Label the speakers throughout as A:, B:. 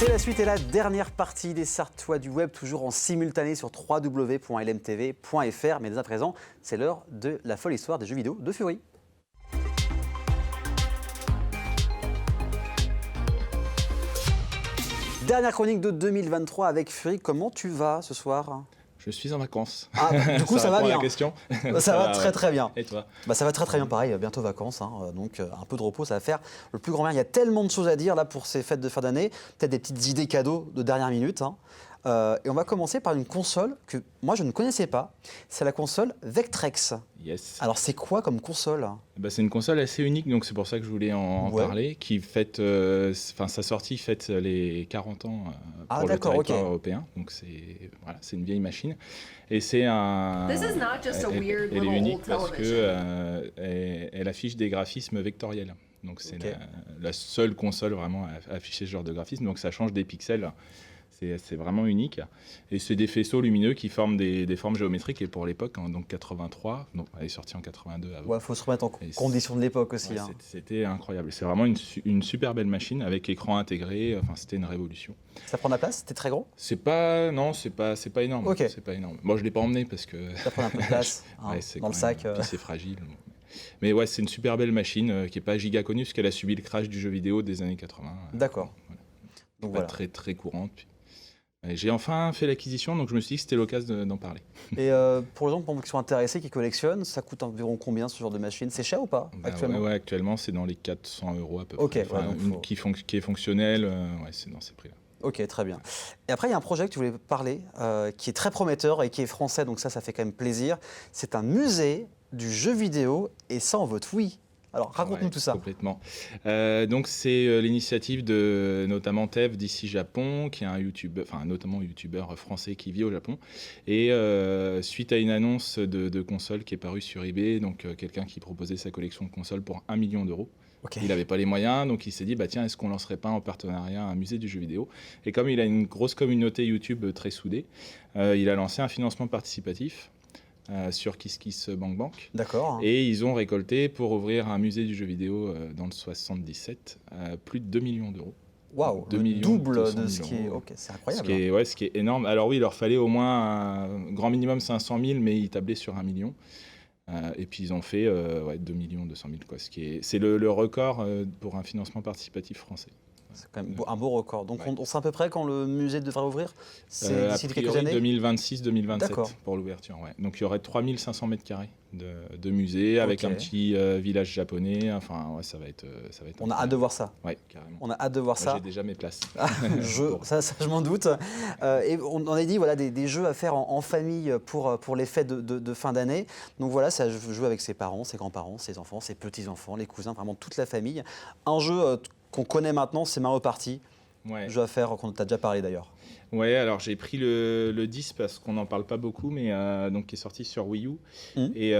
A: C'est la suite et la dernière partie des Sartois du web, toujours en simultané sur www.lmtv.fr. Mais dès à présent, c'est l'heure de la folle histoire des jeux vidéo de Fury. Dernière chronique de 2023 avec Fury. Comment tu vas ce soir ?
B: Je suis en vacances.
A: Ah, du coup, ça va bien.
B: La question.
A: Ça va très très bien.
B: Et toi ?
A: Ça va très très bien, pareil, bientôt vacances, donc un peu de repos, ça va faire le plus grand bien. Il y a tellement de choses à dire là pour ces fêtes de fin d'année, peut-être des petites idées cadeaux de dernière minute. Et on va commencer par une console que moi je ne connaissais pas, c'est la console Vectrex.
B: Yes.
A: Alors c'est quoi comme console ?
B: C'est une console assez unique, donc c'est pour ça que je voulais en parler, qui fête, sa sortie fête les 40 ans pour le territoire européen, donc c'est une vieille machine. Et c'est un... Elle est unique parce qu'elle affiche des graphismes vectoriels. Donc c'est la seule console vraiment à afficher ce genre de graphisme, donc ça change des pixels. C'est vraiment unique. Et c'est des faisceaux lumineux qui forment des formes géométriques. Et pour l'époque, donc 83, donc elle est sortie en 82.
A: Il faut se remettre en condition de l'époque aussi.
B: C'était incroyable. C'est vraiment une super belle machine avec écran intégré. Enfin, c'était une révolution.
A: Ça prend de la place ? C'était très gros ?
B: C'est pas énorme. C'est pas énorme. Moi, je l'ai pas emmené parce que
A: ça prend un peu de place dans le sac.
B: C'est fragile. Mais ouais, c'est une super belle machine qui est pas giga connue parce qu'elle a subi le crash du jeu vidéo des années 80.
A: D'accord.
B: Donc pas très très courante. J'ai enfin fait l'acquisition, donc je me suis dit que c'était l'occasion d'en parler.
A: Et pour les gens qui sont intéressés, qui collectionnent, ça coûte environ combien ce genre de machine ? C'est cher ou pas actuellement ?
B: Ouais, actuellement c'est dans les 400 € à peu près. Qui est fonctionnelle, c'est dans ces prix-là.
A: Ok, très bien. Et après, il y a un projet que tu voulais parler, qui est très prometteur et qui est français, donc ça fait quand même plaisir. C'est un musée du jeu vidéo, et ça en vote oui. Alors, raconte-nous tout ça.
B: Complètement. Donc, c'est l'initiative de notamment Tev d'ici Japon, qui est un youtubeur français qui vit au Japon. Et suite à une annonce de console qui est parue sur eBay, donc quelqu'un qui proposait sa collection de consoles pour 1 million d'euros. Il n'avait pas les moyens, donc il s'est dit, tiens, est-ce qu'on lancerait pas en partenariat un musée du jeu vidéo ? Et comme il a une grosse communauté YouTube très soudée, il a lancé un financement participatif sur KissKissBankBank.
A: D'accord.
B: Et ils ont récolté, pour ouvrir un musée du jeu vidéo dans le 77, plus de 2 millions d'euros.
A: Waouh, le double de ce qui est... Ok, c'est incroyable.
B: Ce qui est énorme. Alors oui, il leur fallait au moins un grand minimum 500 000, mais ils tablaient sur 1 million. Et puis ils ont fait 2 200 000, quoi. C'est le record pour un financement participatif français.
A: C'est quand même un beau record. Donc on sait à peu près quand le musée devrait ouvrir ? C'est d'ici quelques années ?
B: 2026-2027 pour l'ouverture. Ouais. Donc il y aurait 3500 mètres carrés de musée avec un petit village japonais. Enfin, ça va être
A: on a hâte de voir ça.
B: Oui, carrément.
A: On a hâte de voir ça.
B: J'ai déjà mes places.
A: Ça, je m'en doute. Et on a dit des jeux à faire en famille pour les fêtes de fin d'année. Donc voilà, ça joue avec ses parents, ses grands-parents, ses enfants, ses petits-enfants, les cousins, vraiment toute la famille. Un jeu qu'on connaît maintenant, c'est Mario Party. Jeu à faire qu'on t'a déjà parlé d'ailleurs.
B: Ouais, alors j'ai pris le 10 parce qu'on n'en parle pas beaucoup, mais donc qui est sorti sur Wii U. Et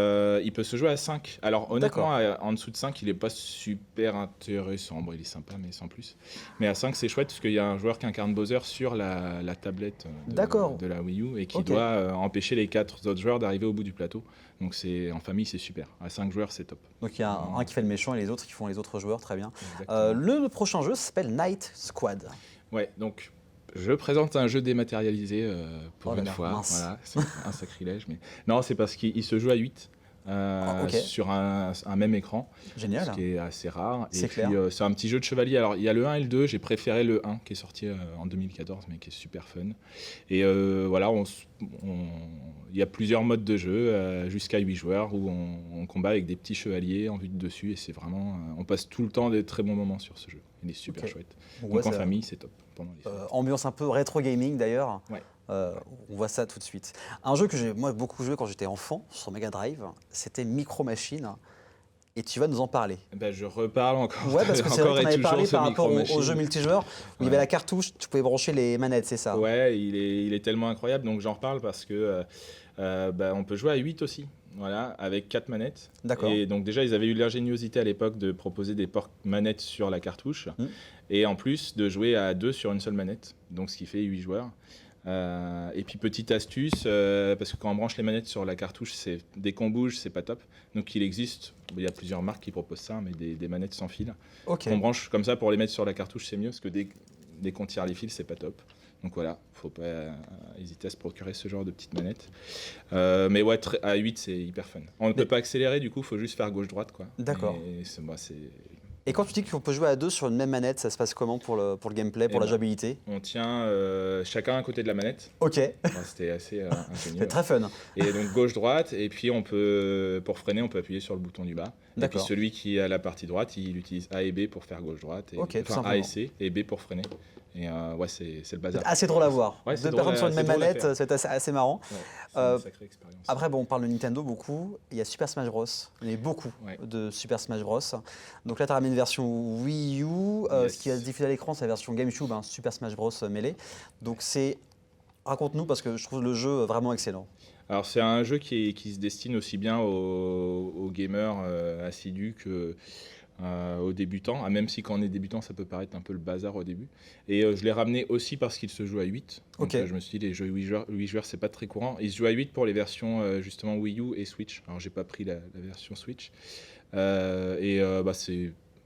B: il peut se jouer à 5. Alors honnêtement, en dessous de 5, il n'est pas super intéressant. Bon, il est sympa, mais sans plus. Mais à 5, c'est chouette parce qu'il y a un joueur qui incarne Bowser sur la tablette de la Wii U et qui doit empêcher les 4 autres joueurs d'arriver au bout du plateau. Donc en famille, c'est super. À 5 joueurs, c'est top.
A: Donc il y a un qui fait le méchant et les autres qui font les autres joueurs, très bien. Le prochain jeu s'appelle Night Squad.
B: Ouais, donc... Je présente un jeu dématérialisé pour une fois. Voilà, c'est un sacrilège. Mais... Non, c'est parce qu'il se joue à 8 sur un même écran.
A: Génial.
B: Ce qui est assez rare.
A: C'est
B: clair. Puis, c'est un petit jeu de chevalier. Alors, il y a le 1 et le 2. J'ai préféré le 1 qui est sorti en 2014, mais qui est super fun. Et voilà, il y a plusieurs modes de jeu, jusqu'à 8 joueurs, où on combat avec des petits chevaliers en vue de dessus. Et c'est vraiment... on passe tout le temps des très bons moments sur ce jeu. Il est super chouette. Donc en famille, c'est top.
A: Ambiance un peu rétro gaming d'ailleurs. On voit ça tout de suite. Un jeu que j'ai beaucoup joué quand j'étais enfant sur Mega Drive, c'était Micro Machine. Et tu vas nous en parler.
B: Je reparle encore.
A: Ouais, parce que c'est vrai qu'on avait parlé par rapport au jeu multijoueur où il y avait la cartouche, tu pouvais brancher les manettes, c'est ça ?
B: Ouais, il est tellement incroyable, donc j'en reparle parce que on peut jouer à 8 aussi. Voilà, avec 4 manettes.
A: D'accord.
B: Et donc déjà, ils avaient eu l'ingéniosité à l'époque de proposer des ports manettes sur la cartouche. Et en plus, de jouer à 2 sur une seule manette. Donc ce qui fait 8 joueurs. Et puis petite astuce, parce que quand on branche les manettes sur la cartouche, dès qu'on bouge, c'est pas top. Donc il y a plusieurs marques qui proposent ça, mais des manettes sans fil. On branche comme ça pour les mettre sur la cartouche, c'est mieux, parce que dès qu'on tire les fils, c'est pas top. Donc voilà, faut pas hésiter à se procurer ce genre de petite manette. Mais ouais, à 8, c'est hyper fun. On ne peut pas accélérer, du coup, faut juste faire gauche-droite, quoi.
A: D'accord.
B: C'est
A: Et quand tu dis qu'on peut jouer à 2 sur une même manette, ça se passe comment pour le gameplay, pour la jouabilité?
B: On tient chacun à côté de la manette.
A: Ok.
B: Enfin, c'était assez ingénieux.
A: C'est très fun.
B: Et donc gauche-droite, et puis pour freiner, on peut appuyer sur le bouton du bas. Et puis celui qui a la partie droite, il utilise A et B pour faire gauche-droite. Enfin A et C, et B pour freiner. Et ouais, c'est le bazar.
A: C'est assez drôle à voir.
B: Ouais,
A: 2 personnes sur une même manette, c'est assez marrant.
B: Ouais, c'est une sacrée expérience.
A: Après, bon, on parle de Nintendo beaucoup. Il y a Super Smash Bros. Il y a beaucoup de Super Smash Bros. Donc là, tu as ramené une version Wii U. Ce qui va se diffuser à l'écran, c'est la version GameCube, Super Smash Bros. Mêlé. Donc raconte-nous, parce que je trouve le jeu vraiment excellent.
B: Alors, c'est un jeu qui se destine aussi bien aux gamers assidus que aux débutants, même si quand on est débutant, ça peut paraître un peu le bazar au début. Et je l'ai ramené aussi parce qu'il se joue à 8. Donc je me suis dit, les jeux 8 joueurs, c'est pas très courant. Il se joue à 8 pour les versions justement Wii U et Switch. Alors j'ai pas pris la version Switch. C'est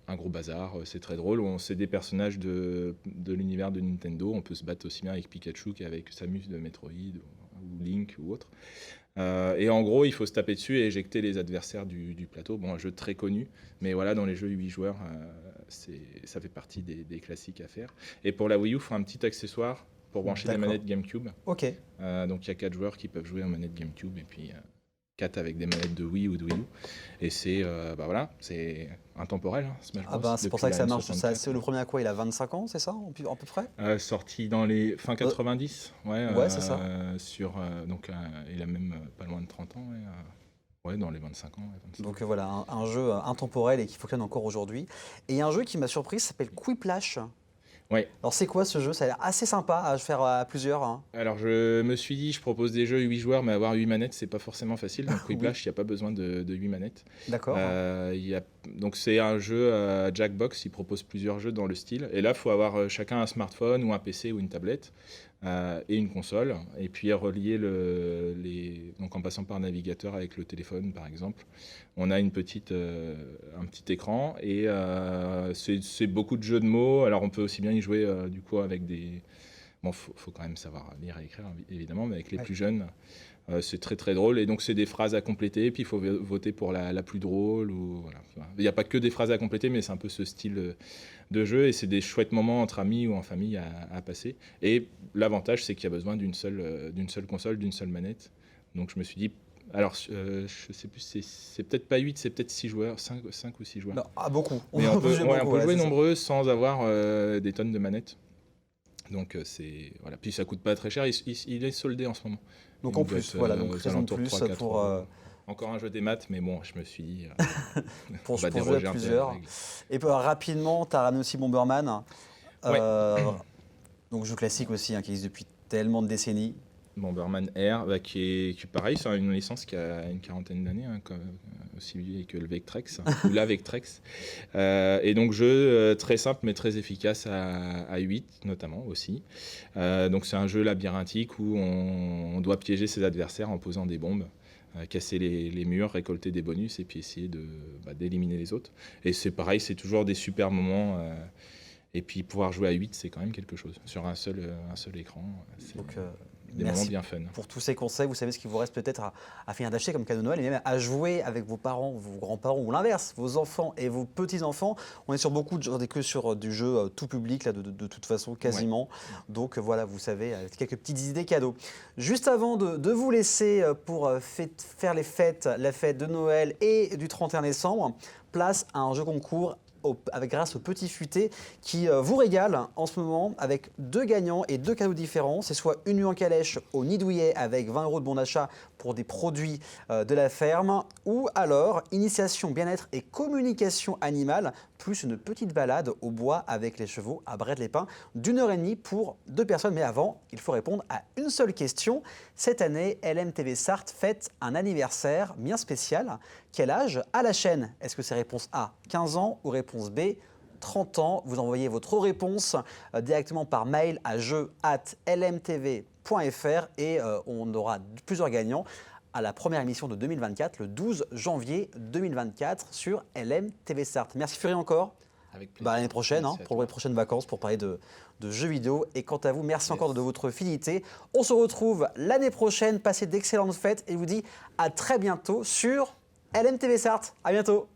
B: un gros bazar, c'est très drôle. C'est des personnages de l'univers de Nintendo. On peut se battre aussi bien avec Pikachu qu'avec Samus de Metroid ou Link ou autre. Et en gros, il faut se taper dessus et éjecter les adversaires du plateau. Bon, un jeu très connu, mais voilà, dans les jeux 8 joueurs, ça fait partie des classiques à faire. Et pour la Wii U, il faut un petit accessoire pour brancher des manettes GameCube.
A: Ok.
B: Donc il y a 4 joueurs qui peuvent jouer en manette GameCube et puis 4 avec des manettes de Wii ou de Wii U. Et c'est c'est intemporel, Smash Bros.
A: C'est pour ça que ça marche. C'est le premier à quoi? Il a 25 ans, c'est ça, à peu près?
B: Sorti dans les fin 90. Ouais,
A: c'est ça.
B: Donc il a même pas loin de 30 ans. Ouais, dans les 25 ans. Ouais, 25.
A: Donc voilà, un jeu intemporel et qui fonctionne encore aujourd'hui. Et il y a un jeu qui m'a surpris, ça s'appelle Quiplash.
B: Ouais.
A: Alors c'est quoi ce jeu? Ça a l'air assez sympa à faire à plusieurs.
B: Alors je me suis dit, je propose des jeux 8 joueurs, mais avoir 8 manettes, c'est pas forcément facile. Donc Quiplash, il n'y a pas besoin de 8 manettes.
A: D'accord.
B: Donc c'est un jeu Jackbox, il propose plusieurs jeux dans le style. Et là, il faut avoir chacun un smartphone ou un PC ou une tablette et une console. Et puis relier donc en passant par un navigateur avec le téléphone, par exemple. On a un petit écran et c'est beaucoup de jeux de mots. Alors on peut aussi bien y jouer du coup avec des... Bon, faut quand même savoir lire et écrire évidemment, mais avec les plus jeunes, c'est très très drôle. Et donc c'est des phrases à compléter, puis il faut voter pour la plus drôle. Voilà. Il n'y a pas que des phrases à compléter, mais c'est un peu ce style de jeu et c'est des chouettes moments entre amis ou en famille à passer. Et l'avantage, c'est qu'il y a besoin d'une seule console, d'une seule manette. Donc je me suis dit, alors, je sais plus, c'est peut-être pas 8, c'est peut-être 6 joueurs, 5 ou 6 joueurs.
A: Non, beaucoup.
B: Mais on peut jouer nombreux sans avoir des tonnes de manettes. Donc, voilà. Puis ça coûte pas très cher, il est soldé en ce moment.
A: Donc en plus, voilà, donc raison de plus 3, pour...
B: Encore un jeu des maths, mais bon, je me suis dit,
A: pour jouer à plusieurs. Et rapidement, tu as ramené aussi Bomberman. Donc jeu classique aussi, qui existe depuis tellement de décennies.
B: Bomberman R, qui est pareil, c'est une licence qui a une quarantaine d'années, aussi vieille que le Vectrex, ou la Vectrex. Et donc jeu très simple mais très efficace à 8 notamment aussi. Donc c'est un jeu labyrinthique où on doit piéger ses adversaires en posant des bombes, casser les murs, récolter des bonus et puis essayer d'éliminer les autres. Et c'est pareil, c'est toujours des super moments. Et puis pouvoir jouer à 8, c'est quand même quelque chose. Sur un seul écran, c'est des moments bien fun.
A: Pour tous ces conseils, vous savez ce qu'il vous reste peut-être à finir d'acheter comme cadeau de Noël et même à jouer avec vos parents, vos grands-parents ou l'inverse, vos enfants et vos petits-enfants. On est sur beaucoup que sur du jeu tout public, là, de toute façon, quasiment. Ouais. Donc voilà, vous savez, quelques petites idées cadeaux. Juste avant de vous laisser pour faire la fête de Noël et du 31 décembre, place à un jeu concours grâce au Petit Futé qui vous régale en ce moment avec 2 gagnants et 2 cadeaux différents. C'est soit une nuit en calèche au Nid Douillet avec 20 € de bon d'achat pour des produits de la ferme, ou alors initiation bien-être et communication animale plus une petite balade au bois avec les chevaux à Bret-les-Pins d'1h30 pour 2 personnes. Mais avant, il faut répondre à une seule question. Cette année, LMTV Sarthe fête un anniversaire bien spécial. Quel âge a la chaîne? Est-ce que c'est réponse A, 15 ans, ou réponse B, 30 ans? Vous envoyez votre réponse directement par mail à jeu@lmtv.fr et on aura plusieurs gagnants à la première émission de 2024, le 12 janvier 2024 sur LMTV Sarthe. Merci Fury encore.
B: Avec plaisir.
A: L'année prochaine, pour les prochaines vacances, pour parler de jeux vidéo. Et quant à vous, merci encore de votre fidélité. On se retrouve l'année prochaine. Passez d'excellentes fêtes et je vous dis à très bientôt sur LMTV Sarthe. À bientôt.